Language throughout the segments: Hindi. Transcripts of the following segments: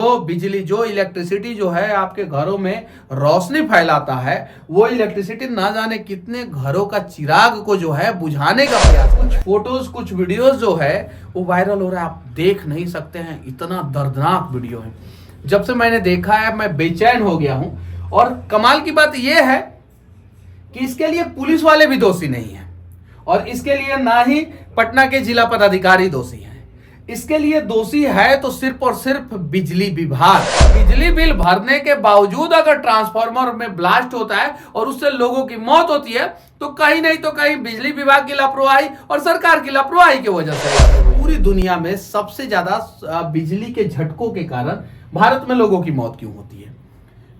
तो बिजली जो इलेक्ट्रिसिटी जो है आपके घरों में रोशनी फैलाता है, वो इलेक्ट्रिसिटी ना जाने कितने घरों का चिराग को जो है बुझाने का प्रयास। कुछ फोटोज कुछ वीडियोस जो है वो वायरल हो रहा है, आप देख नहीं सकते हैं, इतना दर्दनाक वीडियो है। जब से मैंने देखा है मैं बेचैन हो गया हूं। और कमाल की बात यह है कि इसके लिए पुलिस वाले भी दोषी नहीं है और इसके लिए ना ही पटना के जिला पदाधिकारी दोषी हैं। इसके लिए दोषी है तो सिर्फ और सिर्फ बिजली विभाग। बिजली बिल भरने के बावजूद अगर ट्रांसफार्मर में ब्लास्ट होता है और उससे लोगों की मौत होती है तो कहीं नहीं तो कहीं बिजली विभाग की लापरवाही और सरकार की लापरवाही की वजह से। पूरी दुनिया में सबसे ज्यादा बिजली के झटकों के कारण भारत में लोगों की मौत क्यों होती है?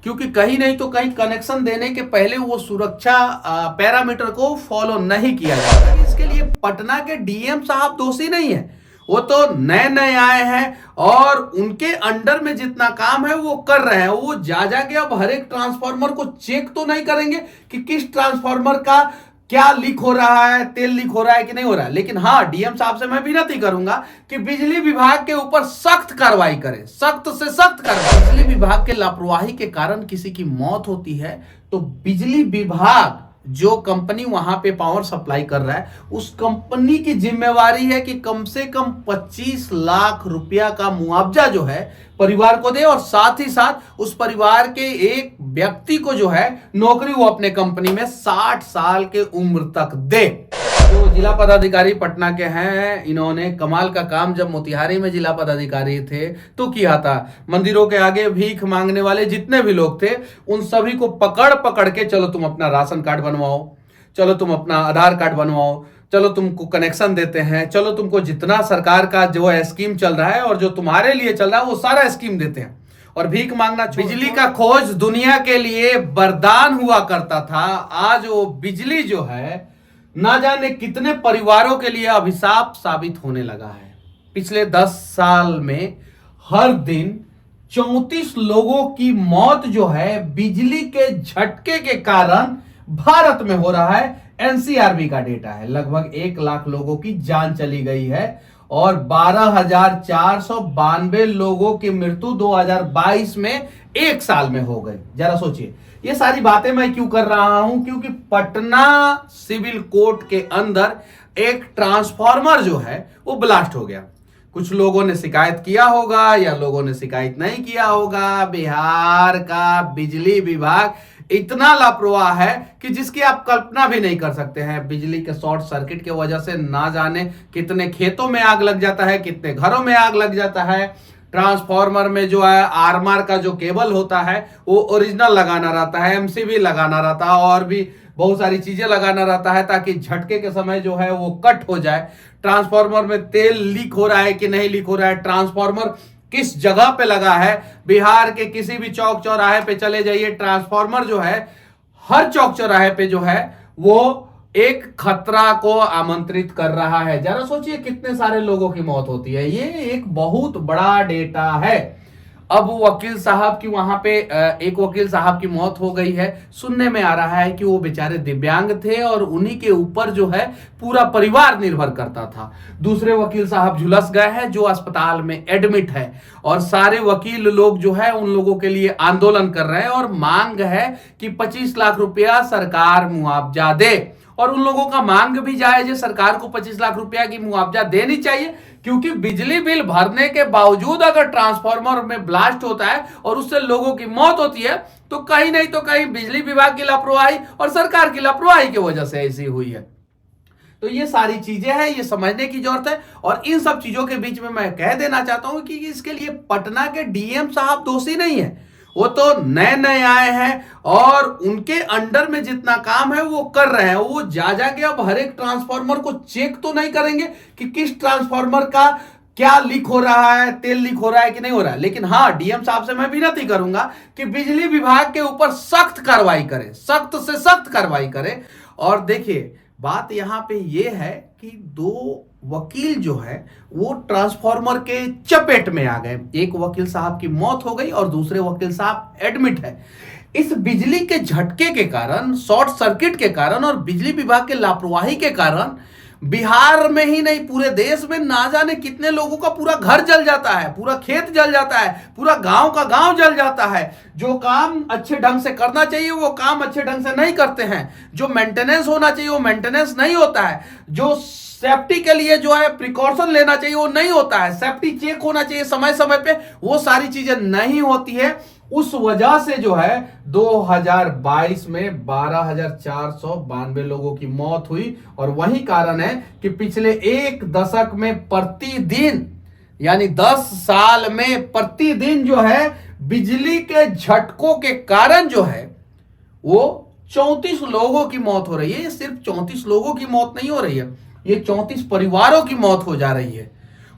क्योंकि कहीं नहीं तो कहीं कनेक्शन देने के पहले वो सुरक्षा पैरामीटर को फॉलो नहीं किया जाता। इसके लिए पटना के डीएम साहब दोषी नहीं है, वो तो नए नए आए हैं और उनके अंडर में जितना काम है वो कर रहे हैं। वो जा जाके अब हर एक ट्रांसफार्मर को चेक तो नहीं करेंगे कि किस ट्रांसफार्मर का क्या लीक हो रहा है, तेल लीक हो रहा है कि नहीं हो रहा है। लेकिन हाँ, डीएम साहब से मैं विनती करूंगा कि बिजली विभाग के ऊपर सख्त कार्रवाई करें, सख्त से सख्त कार्रवाई। बिजली विभाग के लापरवाही के कारण किसी की मौत होती है तो बिजली विभाग जो कंपनी वहां पे पावर सप्लाई कर रहा है उस कंपनी की जिम्मेवारी है कि कम से कम 25 लाख रुपया का मुआवजा जो है परिवार को दे और साथ ही साथ उस परिवार के एक व्यक्ति को जो है नौकरी वो अपने कंपनी में 60 साल के उम्र तक दे। जो जिला पदाधिकारी पटना के हैं, इन्होंने कमाल का काम जब मोतिहारी में जिला पदाधिकारी थे तो किया था। मंदिरों के आगे भीख मांगने वाले जितने भी लोग थे उन सभी को पकड़ पकड़ के चलो तुम अपना राशन कार्ड बनवाओ, चलो तुम अपना आधार कार्ड बनवाओ, चलो तुमको कनेक्शन देते हैं, चलो तुमको जितना सरकार का जो स्कीम चल रहा है और जो तुम्हारे लिए चल रहा है वो सारा स्कीम देते हैं। और भीख मांगना, बिजली का खोज दुनिया के लिए वरदान हुआ करता था, आज वो बिजली जो है ना जाने कितने परिवारों के लिए अभिशाप साबित होने लगा है। पिछले 10 साल में हर दिन 34 लोगों की मौत जो है बिजली के झटके के कारण भारत में हो रहा है। एनसीआरबी का डेटा है, लगभग 1 लाख लोगों की जान चली गई है और 12,492 लोगों की मृत्यु 2022 में एक साल में हो गई। जरा सोचिए, ये सारी बातें मैं क्यों कर रहा हूं? क्योंकि पटना सिविल कोर्ट के अंदर एक ट्रांसफार्मर जो है वो ब्लास्ट हो गया। कुछ लोगों ने शिकायत किया होगा या लोगों ने शिकायत नहीं किया होगा। बिहार का बिजली विभाग इतना लापरवाह है कि जिसकी आप कल्पना भी नहीं कर सकते हैं। बिजली के शॉर्ट सर्किट की वजह से ना जाने कितने खेतों में आग लग जाता है, कितने घरों में आग लग जाता है। ट्रांसफार्मर में जो है आरमार का जो केबल होता है वो ओरिजिनल लगाना रहता है, एमसीबी लगाना रहता है और भी बहुत सारी चीजें लगाना रहता है ताकि झटके के समय जो है वो कट हो जाए। ट्रांसफार्मर में तेल लीक हो रहा है कि नहीं लीक हो रहा है, ट्रांसफार्मर किस जगह पे लगा है। बिहार के किसी भी चौक चौराहे पे चले जाइए, ट्रांसफार्मर जो है हर चौक चौराहे पे जो है वो एक खतरा को आमंत्रित कर रहा है। जरा सोचिए कितने सारे लोगों की मौत होती है, ये एक बहुत बड़ा डेटा है। अब वकील साहब की वहां पे एक वकील साहब की मौत हो गई है। सुनने में आ रहा है कि वो बेचारे दिव्यांग थे और उन्हीं के ऊपर जो है पूरा परिवार निर्भर करता था। दूसरे वकील साहब झुलस गए हैं जो अस्पताल में एडमिट है और सारे वकील लोग जो है उन लोगों के लिए आंदोलन कर रहे हैं और मांग है कि 25 लाख रुपया सरकार मुआवजा दे। और उन लोगों का मांग भी जायज है, सरकार को 25 लाख रुपया की मुआवजा देनी चाहिए क्योंकि बिजली बिल भरने के बावजूद अगर ट्रांसफार्मर में ब्लास्ट होता है और उससे लोगों की मौत होती है तो कहीं नहीं तो कहीं बिजली विभाग की लापरवाही और सरकार की लापरवाही की वजह से ऐसी हुई है। तो ये सारी चीजें हैं, ये समझने की जरूरत है। और इन सब चीजों के बीच में मैं कह देना चाहता हूं कि इसके लिए पटना के डीएम साहब दोषी नहीं है, वो तो नए नए आए हैं और उनके अंडर में जितना काम है वो कर रहे हैं। वो जा जाके अब हर एक ट्रांसफार्मर को चेक तो नहीं करेंगे कि किस ट्रांसफार्मर का क्या लीक हो रहा है, तेल लीक हो रहा है कि नहीं हो रहा है। लेकिन हाँ, डीएम साहब से मैं विनती करूंगा कि बिजली विभाग के ऊपर सख्त कार्रवाई करें, सख्त से सख्त कार्रवाई करें। और देखिए बात यहां पे ये है कि 2 वकील जो है वो ट्रांसफार्मर के चपेट में आ गए। एक वकील साहब की मौत हो गई और दूसरे वकील साहब एडमिट है। इस बिजली के झटके के कारण, शॉर्ट सर्किट के कारण और बिजली विभाग के लापरवाही के कारण बिहार में ही नहीं पूरे देश में ना जाने कितने लोगों का पूरा घर जल जाता है, पूरा खेत जल जाता है, पूरा गांव का गांव जल जाता है। जो काम अच्छे ढंग से करना चाहिए वो काम अच्छे ढंग से नहीं करते हैं, जो मेंटेनेंस होना चाहिए वो मेंटेनेंस नहीं होता है, जो सेफ्टी के लिए जो है प्रिकॉशन लेना चाहिए वो नहीं होता है, सेफ्टी चेक होना चाहिए समय समय पे, वो सारी चीजें नहीं होती है। उस वजह से जो है 2022 में 12,492 लोगों की मौत हुई। और वही कारण है कि पिछले एक दशक में प्रतिदिन यानी 10 साल में प्रतिदिन जो है बिजली के झटकों के कारण जो है वो 34 लोगों की मौत हो रही है। ये सिर्फ 34 लोगों की मौत नहीं हो रही है, ये 34 परिवारों की मौत हो जा रही है।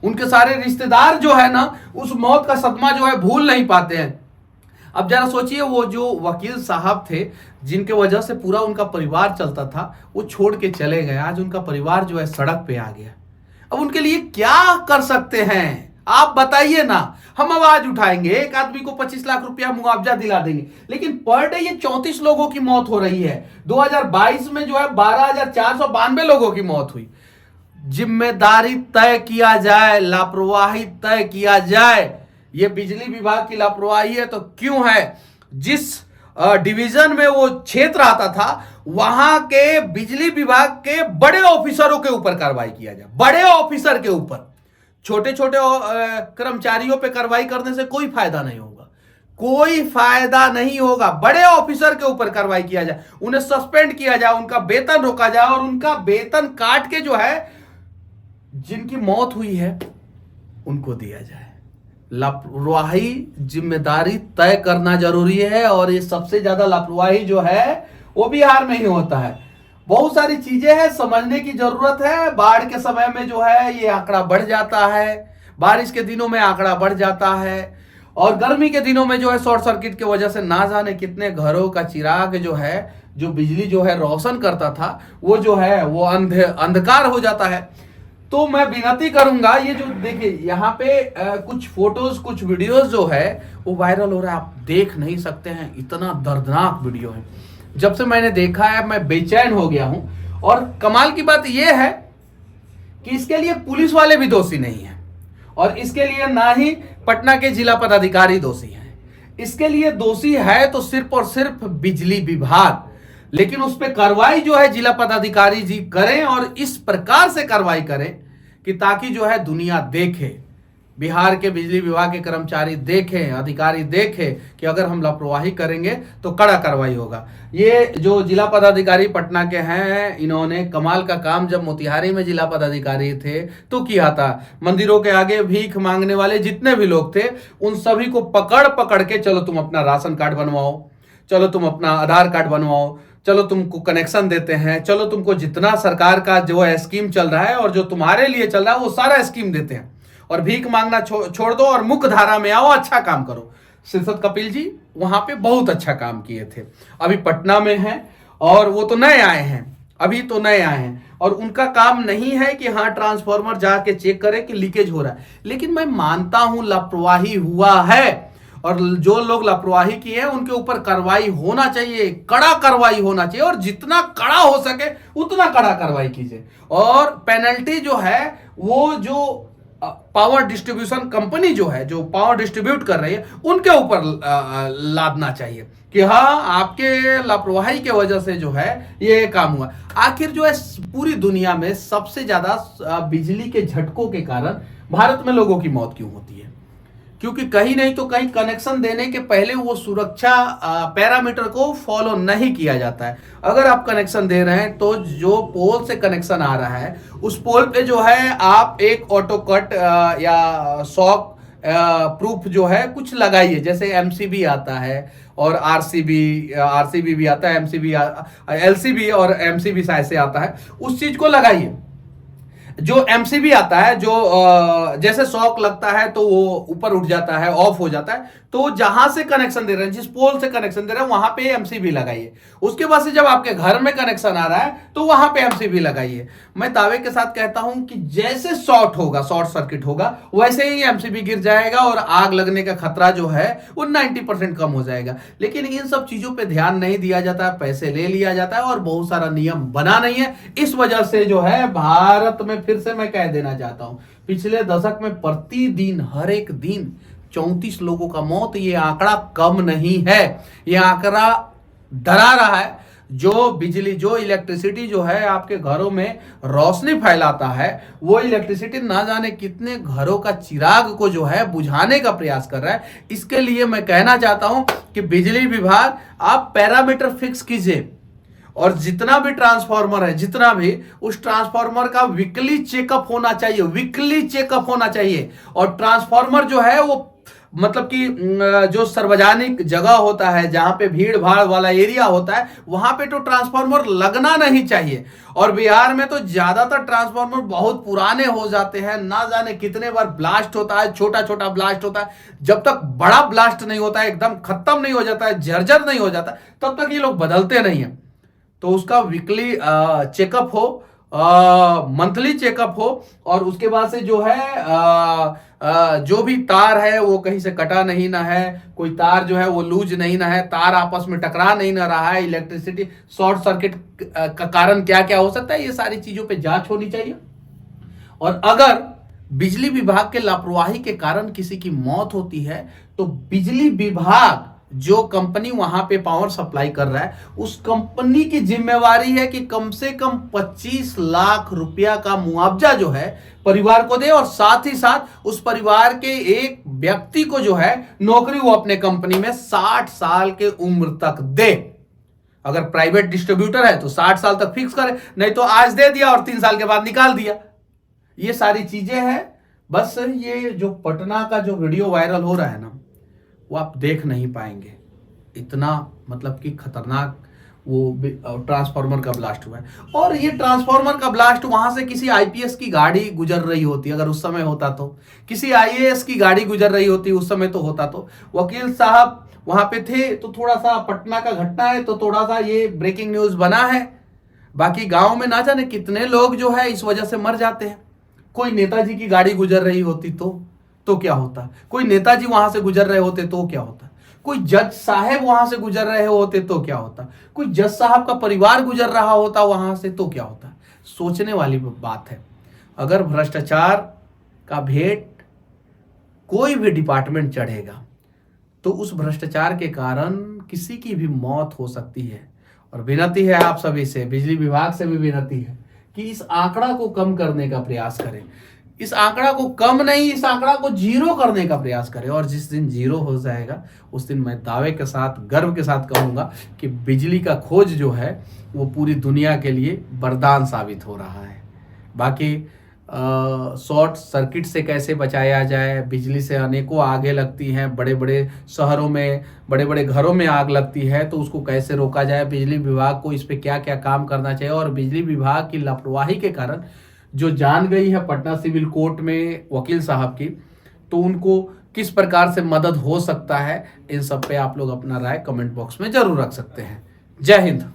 उनके सारे रिश्तेदार जो है ना उस मौत का सदमा जो है भूल नहीं पाते हैं। अब जरा सोचिए, वो जो वकील साहब थे जिनके वजह से पूरा उनका परिवार चलता था, वो छोड़ के चले गए। आज उनका परिवार जो है सड़क पे आ गया। अब उनके लिए क्या कर सकते हैं आप बताइए ना। हम आवाज उठाएंगे, एक आदमी को 25 लाख रुपया मुआवजा दिला देंगे, लेकिन पर डे ये 34 लोगों की मौत हो रही है। 2022 में जो है 12,492 लोगों की मौत हुई। जिम्मेदारी तय किया जाए, लापरवाही तय किया जाए। ये बिजली विभाग की लापरवाही है तो क्यों है? जिस डिवीजन में वो क्षेत्र आता था वहां के बिजली विभाग के बड़े ऑफिसरों के ऊपर कार्रवाई किया जाए, बड़े ऑफिसर के ऊपर। छोटे छोटे कर्मचारियों पे कार्रवाई करने से कोई फायदा नहीं होगा, कोई फायदा नहीं होगा। बड़े ऑफिसर के ऊपर कार्रवाई किया जाए, उन्हें सस्पेंड किया जाए, उनका वेतन रोका जाए और उनका वेतन काट के जो है जिनकी मौत हुई है उनको दिया जाए। लापरवाही जिम्मेदारी तय करना जरूरी है और ये सबसे ज्यादा लापरवाही जो है वो बिहार में ही होता है। बहुत सारी चीजें हैं, समझने की जरूरत है। बाढ़ के समय में जो है ये आंकड़ा बढ़ जाता है, बारिश के दिनों में आंकड़ा बढ़ जाता है, और गर्मी के दिनों में जो है शॉर्ट सर्किट की वजह से ना जाने कितने घरों का चिराग जो है, जो बिजली जो है रोशन करता था, वो जो है वो अंधकार हो जाता है। तो मैं विनती करूंगा, ये जो देखिए यहाँ पे कुछ फोटोज कुछ वीडियोस जो है वो वायरल हो रहा है, आप देख नहीं सकते हैं, इतना दर्दनाक वीडियो है। जब से मैंने देखा है मैं बेचैन हो गया हूं। और कमाल की बात यह है कि इसके लिए पुलिस वाले भी दोषी नहीं है, और इसके लिए ना ही पटना के जिला पदाधिकारी दोषी हैं। इसके लिए दोषी है तो सिर्फ और सिर्फ बिजली विभाग। लेकिन उस पर कार्रवाई जो है जिला पदाधिकारी जी करें, और इस प्रकार से कार्रवाई करें कि ताकि जो है दुनिया देखे, बिहार के बिजली विभाग के कर्मचारी देखें, अधिकारी देखें कि अगर हम लापरवाही करेंगे तो कड़ा कार्रवाई होगा। ये जो जिला पदाधिकारी पटना के हैं, इन्होंने कमाल का काम जब मोतिहारी में जिला पदाधिकारी थे तो किया था। मंदिरों के आगे भीख मांगने वाले जितने भी लोग थे उन सभी को पकड़ पकड़ के, चलो तुम अपना राशन कार्ड बनवाओ, चलो तुम अपना आधार कार्ड बनवाओ, चलो तुमको कनेक्शन देते हैं, चलो तुमको जितना सरकार का जो है स्कीम चल रहा है और जो तुम्हारे लिए चल रहा है वो सारा स्कीम देते हैं, और भीख मांगना छोड़ दो और मुख्य धारा में आओ, अच्छा काम करो। सिरसत कपिल जी वहां पे बहुत अच्छा काम किए थे। अभी पटना में हैं और वो तो नए आए हैं, अभी तो नए आए हैं, और उनका काम नहीं है कि हाँ ट्रांसफार्मर जाके चेक करें कि लीकेज हो रहा है। लेकिन मैं मानता हूं लापरवाही हुआ है, और जो लोग लापरवाही की है उनके ऊपर कार्रवाई होना चाहिए, कड़ा कार्रवाई होना चाहिए, और जितना कड़ा हो सके उतना कड़ा कार्रवाई कीजिए। और पेनल्टी जो है वो जो पावर डिस्ट्रीब्यूशन कंपनी जो है, जो पावर डिस्ट्रीब्यूट कर रही है, उनके ऊपर लादना चाहिए कि हाँ आपके लापरवाही के वजह से जो है ये काम हुआ। आखिर जो है पूरी दुनिया में सबसे ज्यादा बिजली के झटकों के कारण भारत में लोगों की मौत क्यों होती है? क्योंकि कहीं नहीं तो कहीं कनेक्शन देने के पहले वो सुरक्षा पैरामीटर को फॉलो नहीं किया जाता है। अगर आप कनेक्शन दे रहे हैं तो जो पोल से कनेक्शन आ रहा है उस पोल पे जो है आप एक ऑटो कट या शॉक प्रूफ जो है कुछ लगाइए, जैसे एमसीबी आता है और आरसीबी भी आता है, एमसीबी एलसीबी और एमसीबी शायद से आता है, उस चीज को लगाइए। जो एमसीबी आता है, जो जैसे शॉक लगता है तो वो ऊपर उठ जाता है, ऑफ हो जाता है, तो जहां से कनेक्शन दे रहे हैं, जिस पोल से कनेक्शन दे रहे हैं वहां पे एमसीबी लगाइए। उसके बाद से जब आपके घर में कनेक्शन आ रहा है तो वहां पे एमसीबी लगाइए। मैं दावे के साथ कहता हूं कि जैसे शॉर्ट होगा, शॉर्ट सर्किट होगा, वैसे ही एमसीबी गिर जाएगा और आग लगने का खतरा जो है वो 90% कम हो जाएगा। लेकिन इन सब चीजों पे ध्यान नहीं दिया जाता, पैसे ले लिया जाता है और बहुत सारा नियम बना नहीं है। इस वजह से जो है भारत में, फिर से मैं कह देना चाहता हूं, पिछले दशक में प्रतिदिन, हर एक दिन 34 लोगों का मौत, ये आंकड़ा कम नहीं है, ये आंकड़ा डरा रहा है। जो बिजली, जो इलेक्ट्रिसिटी जो है आपके घरों में रोशनी फैलाता है, वो इलेक्ट्रिसिटी ना जाने कितने घरों का चिराग को जो है बुझाने का प्रयास कर रहा है। इसके लिए मैं कहना चाहता हूं कि बिजली विभाग, आप पैरामीटर फिक्स कीजिए और जितना भी ट्रांसफार्मर है, जितना भी, उस ट्रांसफार्मर का वीकली चेकअप होना चाहिए, वीकली चेकअप होना चाहिए। और ट्रांसफार्मर जो है वो मतलब कि जो सार्वजनिक जगह होता है, जहां पे भीड़ भाड़ वाला एरिया होता है, वहां पे तो ट्रांसफार्मर लगना नहीं चाहिए। और बिहार में तो ज्यादातर ट्रांसफार्मर बहुत पुराने हो जाते हैं, ना जाने कितने बार ब्लास्ट होता है, छोटा छोटा ब्लास्ट होता है। जब तक बड़ा ब्लास्ट नहीं होता है, एकदम खत्म नहीं हो जाता है, जर्जर नहीं हो जाता, तब तक ये लोग बदलते नहीं है। तो उसका वीकली चेकअप हो, मंथली चेकअप हो, और उसके बाद से जो है जो भी तार है वो कहीं से कटा नहीं ना है, कोई तार जो है वो लूज नहीं ना है, तार आपस में टकरा नहीं ना रहा है, इलेक्ट्रिसिटी शॉर्ट सर्किट का कारण क्या क्या हो सकता है, ये सारी चीजों पे जांच होनी चाहिए। और अगर बिजली विभाग के लापरवाही के कारण किसी की मौत होती है तो बिजली विभाग, जो कंपनी वहां पे पावर सप्लाई कर रहा है, उस कंपनी की जिम्मेवारी है कि कम से कम 25 लाख रुपया का मुआवजा जो है परिवार को दे, और साथ ही साथ उस परिवार के एक व्यक्ति को जो है नौकरी वो अपने कंपनी में 60 साल के उम्र तक दे। अगर प्राइवेट डिस्ट्रीब्यूटर है तो 60 साल तक फिक्स करे, नहीं तो आज दे दिया और 3 साल के बाद निकाल दिया। ये सारी चीजें हैं। बस ये जो पटना का जो वीडियो वायरल हो रहा है ना, वो आप देख नहीं पाएंगे, इतना मतलब कि खतरनाक वो ट्रांसफार्मर का ब्लास्ट हुआ है। और ये ट्रांसफार्मर का ब्लास्ट वहां से किसी आईपीएस की गाड़ी गुजर रही होती, अगर उस समय होता तो, किसी आईएएस की गाड़ी गुजर रही होती उस समय तो होता तो, वकील साहब वहां पे थे तो थोड़ा सा, पटना का घटना है तो थोड़ा सा ये ब्रेकिंग न्यूज बना है। बाकी गांव में ना जाने कितने लोग जो है इस वजह से मर जाते हैं। कोई नेताजी की गाड़ी गुजर रही होती तो क्या होता, कोई नेताजी वहां से गुजर रहे होते तो क्या होता, कोई जज साहब वहां से गुजर रहे होते तो क्या होता, कोई जज साहब का परिवार गुजर रहा होता वहां से तो क्या होता। सोचने वाली बात है। अगर भ्रष्टाचार का भेंट कोई भी डिपार्टमेंट चढ़ेगा तो उस भ्रष्टाचार के कारण किसी की भी मौत हो सकती है। और विनती है आप सभी से, बिजली विभाग से भी विनती है कि इस आंकड़ा को कम करने का प्रयास करें। इस आंकड़ा को कम नहीं, इस आंकड़ा को जीरो करने का प्रयास करें। और जिस दिन जीरो हो जाएगा उस दिन मैं दावे के साथ, गर्व के साथ कहूंगा कि बिजली का खोज जो है वो पूरी दुनिया के लिए वरदान साबित हो रहा है। बाकी शॉर्ट सर्किट से कैसे बचाया जाए, बिजली से अनेकों आगे लगती हैं, बड़े बड़े शहरों में, बड़े बड़े घरों में आग लगती है, तो उसको कैसे रोका जाए, बिजली विभाग को इस पे क्या क्या काम करना चाहिए। और बिजली विभाग की लापरवाही के कारण जो जान गई है पटना सिविल कोर्ट में वकील साहब की, तो उनको किस प्रकार से मदद हो सकता है, इन सब पे आप लोग अपना राय कमेंट बॉक्स में जरूर रख सकते हैं। जय हिंद।